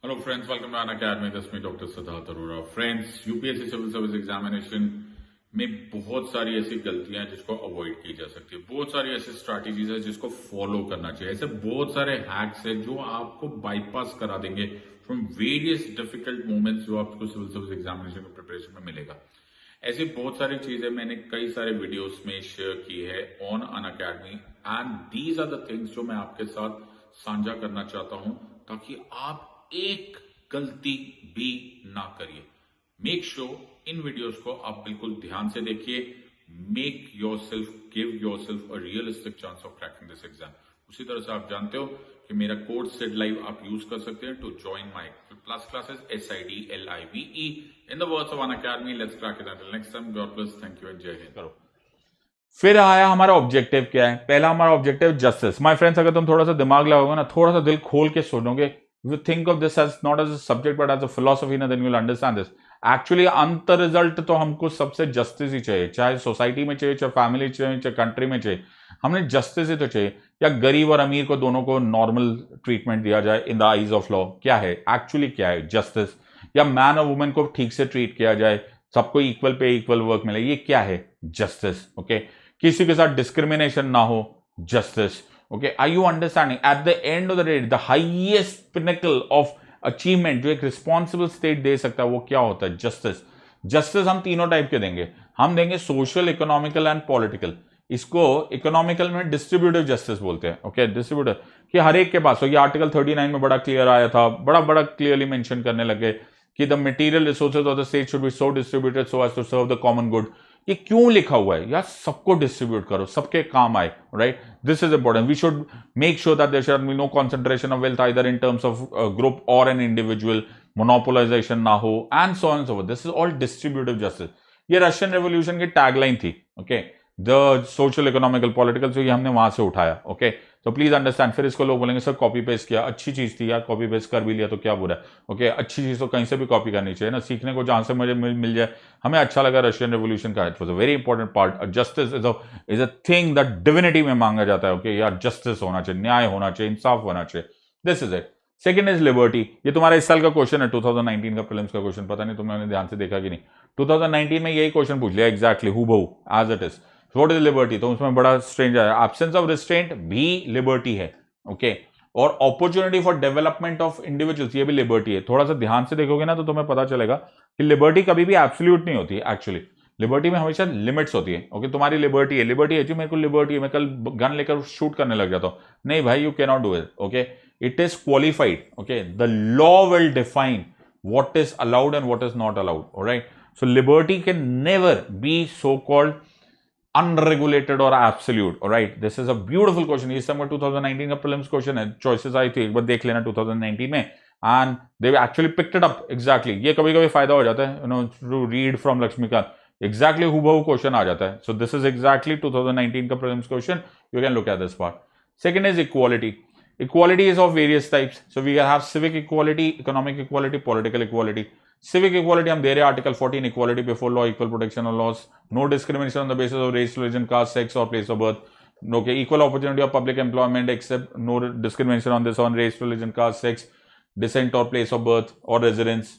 Hello friends, welcome to An Academy. This is me Dr. Siddharth Arora. Friends, UPSC civil service examination में बहुत सारी ऐसी गलतियां हैं जिसको अवॉइड की जा सकती है। बहुत सारी ऐसी स्ट्रैटेजीज है जिसको फॉलो करना चाहिए। ऐसे बहुत सारे हैक्स है जो आपको बाईपास करा देंगे फ्रॉम वेरियस डिफिकल्ट मोमेंट्स जो आपको सिविल सर्विस एग्जामिनेशन की प्रिपरेशन में मिलेगा। ऐसी बहुत सारी चीजें मैंने कई सारे वीडियोस में शेयर की है on Unacademy and these are the things जो मैं आपके साथ साझा करना चाहता हूं ताकि आप एक गलती भी ना करिए। मेक श्योर इन वीडियोस को आप बिल्कुल ध्यान से देखिए। Make yourself, give yourself a realistic chance of cracking this exam. उसी तरह से आप जानते हो कि मेरा कोड सेड लाइव आप यूज कर सकते हैं to join my plus classes SIDLIVE in the words of Unacademy. Let's crack it until next time. God bless, thank you and जय हिंद। करो। फिर आया हमारा ऑब्जेक्टिव क्या है। पहला हमारा ऑब्जेक्टिव जस्टिस। माय फ्रेंड्स, अगर तुम थोड़ा सा दिमाग लगाओगे ना, थोड़ा सा दिल खोल के सुनोगे, you think of this as not as a subject but as a philosophy, ना, then you'll understand this. Actually अंत रिजल्ट तो हमको सबसे जस्टिस ही चाहिए, चाहे सोसाइटी में चाहिए, चाहे फैमिली चाहिए, चाहे कंट्री में चाहिए, हमने जस्टिस ही तो चाहिए। या गरीब और अमीर को दोनों को नॉर्मल ट्रीटमेंट दिया जाए in the eyes of law. क्या है एक्चुअली, क्या है जस्टिस? या मैन और वुमेन को ठीक से ट्रीट किया जाए, सबको इक्वल पे इक्वल वर्क मिले, ये क्या है जस्टिस। ओके, किसी के साथ डिस्क्रिमिनेशन ना हो, justice. Okay, are you understanding? At the end of the day, the highest pinnacle of achievement जो एक responsible state दे सकता है वो क्या होता है? Justice. Justice हम तीनों टाइप के देंगे। हम देंगे सोशल, इकोनॉमिकल एंड पॉलिटिकल। इसको इकोनॉमिकल में डिस्ट्रीब्यूटिव जस्टिस बोलते हैं। ओके, डिस्ट्रीब्यूटिव कि हर एक के पास हो। ये आर्टिकल 39 में बड़ा क्लियर आया था, बड़ा बड़ा क्लियरली मेंशन करने लगे कि the material resources of the state should be so distributed so as to serve the common good. ये क्यों लिखा हुआ है यार? सबको डिस्ट्रीब्यूट करो, सबके काम आए, right? This is important. We should make sure that there should be no concentration of wealth either in terms of group और एन इंडिविजुअल, मोनोपोलाइजेशन ना हो, and so on so forth. This is all distributive justice. ये Russian revolution की tagline थी। Okay, the social, economical, political, ये हमने वहां से उठाया। ओके, तो प्लीज अंडरस्टैंड। फिर इसको लोग बोलेंगे सर कॉपी पेस्ट किया, अच्छी चीज थी यार, कॉपी पेस्ट कर भी लिया तो क्या बुरा है। ओके, अच्छी चीज तो कहीं से भी कॉपी करनी चाहिए ना, सीखने को जहां से मुझे मिल जाए। हमें अच्छा लगा रशियन रेवोल्यूशन का, it was a very important part. Justice is a thing that divinity में मांगा जाता है। ओके यार, जस्टिस होना चाहिए, न्याय होना चाहिए, इंसाफ होना चाहिए। This is it. Second is liberty. ये तुम्हारा इस साल का क्वेश्चन है, 2019 का प्रीलिम्स का क्वेश्चन। पता नहीं तुमने ध्यान से देखा कि नहीं। 2019 में यही क्वेश्चन पूछ लिया एग्जैक्टली हूबहू as it is. What is liberty? तो उसमें बड़ा स्ट्रेंज आया, एब्सेंस ऑफ रिस्ट्रेंट भी लिबर्टी है। ओके, और opportunity for development of individuals, ये भी लिबर्टी है। थोड़ा सा ध्यान से देखोगे ना तो तुम्हें पता चलेगा कि लिबर्टी कभी भी एब्सोल्यूट नहीं होती है। एक्चुअली लिबर्टी में हमेशा लिमिट्स होती है। ओके, तुम्हारी लिबर्टी है जी, मेरे को लिबर्टी है, मैं कल गन लेकर शूट करने लग जाता हूं। नहीं भाई, you can not do it. Okay, it is qualified. Okay, the law will define what is allowed and what is not allowed. All right, so liberty can never be so called unregulated or absolute. All right, this is a beautiful question. ये सब 2019 का prelims question है, choices आई थी, एक बार देख लेना 2019 में, and they actually picked it up exactly. ये कभी कभी फायदा हो जाता है, you know, to read from Laxmikanth, exactly हूबहू क्वेश्चन आ जाता है। So this is exactly 2019 का prelims question. You can look at this part. Second is equality. Equality is of various types. So we have civic equality, economic equality, political equality. Civic equality हम दे रहे हैं article 14, equality before law, equal protection of laws, no discrimination on the basis of race, religion, caste, sex or place of birth. Okay, equal opportunity of public employment except no discrimination on this on race, religion, caste, sex, descent or place of birth or residence.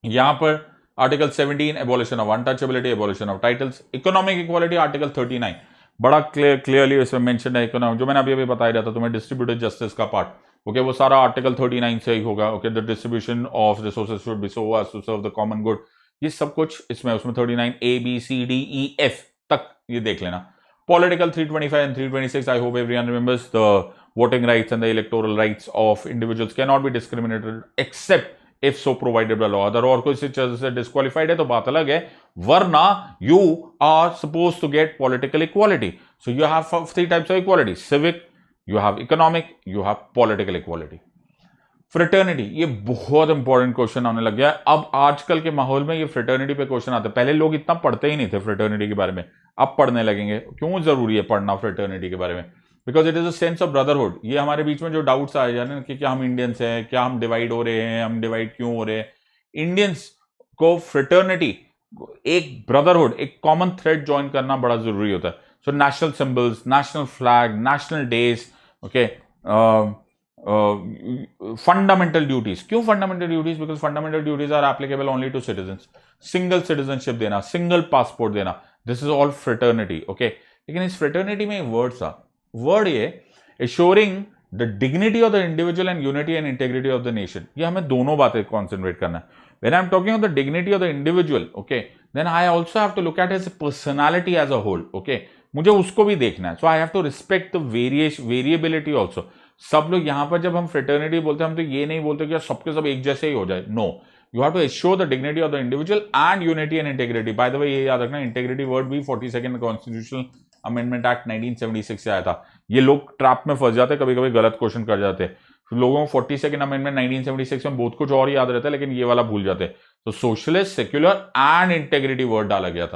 यहाँ पर article 17, abolition of untouchability, abolition of titles. Economic equality article 39 बड़ा clearly इसमें mention है। Economic, जो मैंने अभी बताया था तुम्हें, डिस्ट्रीब्यूटेड जस्टिस का पार्ट। ओके, वो सारा आर्टिकल 39 से ही होगा। Okay, the distribution of resources should be so as to serve the common good. ये सब कुछ इसमें, उसमें 39 ABCDEF तक ये देख लेना। Political 325 and 326, I hope everyone remembers the voting rights and the electoral rights of individuals can not be discriminated except if so provided by law. Other और कोई से डिस्क्वालिफाइड है तो बात अलग है, वरना you are suppose to get political equality. So you have 3 types of equality, civic, you have economic, you have political equality. Fraternity, ये बहुत इंपॉर्टेंट क्वेश्चन आने लग गया है। अब आजकल के माहौल में ये फ्रेटर्निटी पे क्वेश्चन आते हैं। पहले लोग इतना पढ़ते ही नहीं थे फ्रेटर्निटी के बारे में, अब पढ़ने लगेंगे। क्यों जरूरी है पढ़ना फ्रेटर्निटी के बारे में? Because it is a sense of brotherhood. ये हमारे बीच में जो डाउट्स आए जा रहे हैं कि क्या हम इंडियंस हैं, क्या हम डिवाइड हो रहे हैं, हम डिवाइड क्यों हो रहे हैं। इंडियंस को फ्रेटर्निटी, एक ब्रदरहुड, एक कॉमन थ्रेड ज्वाइन करना बड़ा जरूरी होता है। So national symbols, national flag, national days, okay, fundamental duties. क्यों fundamental duties? Because fundamental duties are applicable only to citizens. Single citizenship देना, सिंगल पासपोर्ट देना, this is all fraternity. Okay, लेकिन इस फ्रेटर्निटी में वर्ड था, word ये assuring the dignity of the individual and unity and integrity of the nation. ये हमें दोनों बातें कॉन्सेंट्रेट करना है. When I'm talking of the dignity of the individual, okay, then I also have to look at his personality as a whole. Okay, मुझे उसको भी देखना है. So I have to respect the variability also. सब लोग यहां पर जब हम फ्रेटर्निटी बोलते हैं, हम तो ये नहीं बोलते कि सबके सब एक जैसे ही हो जाए. No, you have to assure the dignity of the individual and unity and integrity. By the way, ये याद रखना, इंटेग्रिटी वर्ड भी 42nd कॉन्स्टिट्यूशनल अमेंडमेंट एक्ट 1976 से आया था. ये लोग ट्रैप में फंस जाते, कभी कभी गलत क्वेश्चन कर जाते. लोगों को 42nd अमेंडमेंट 1976 में बहुत कुछ और याद रहता है, लेकिन ये वाला भूल जाते. तो socialist, secular and integrity word डाला गया था.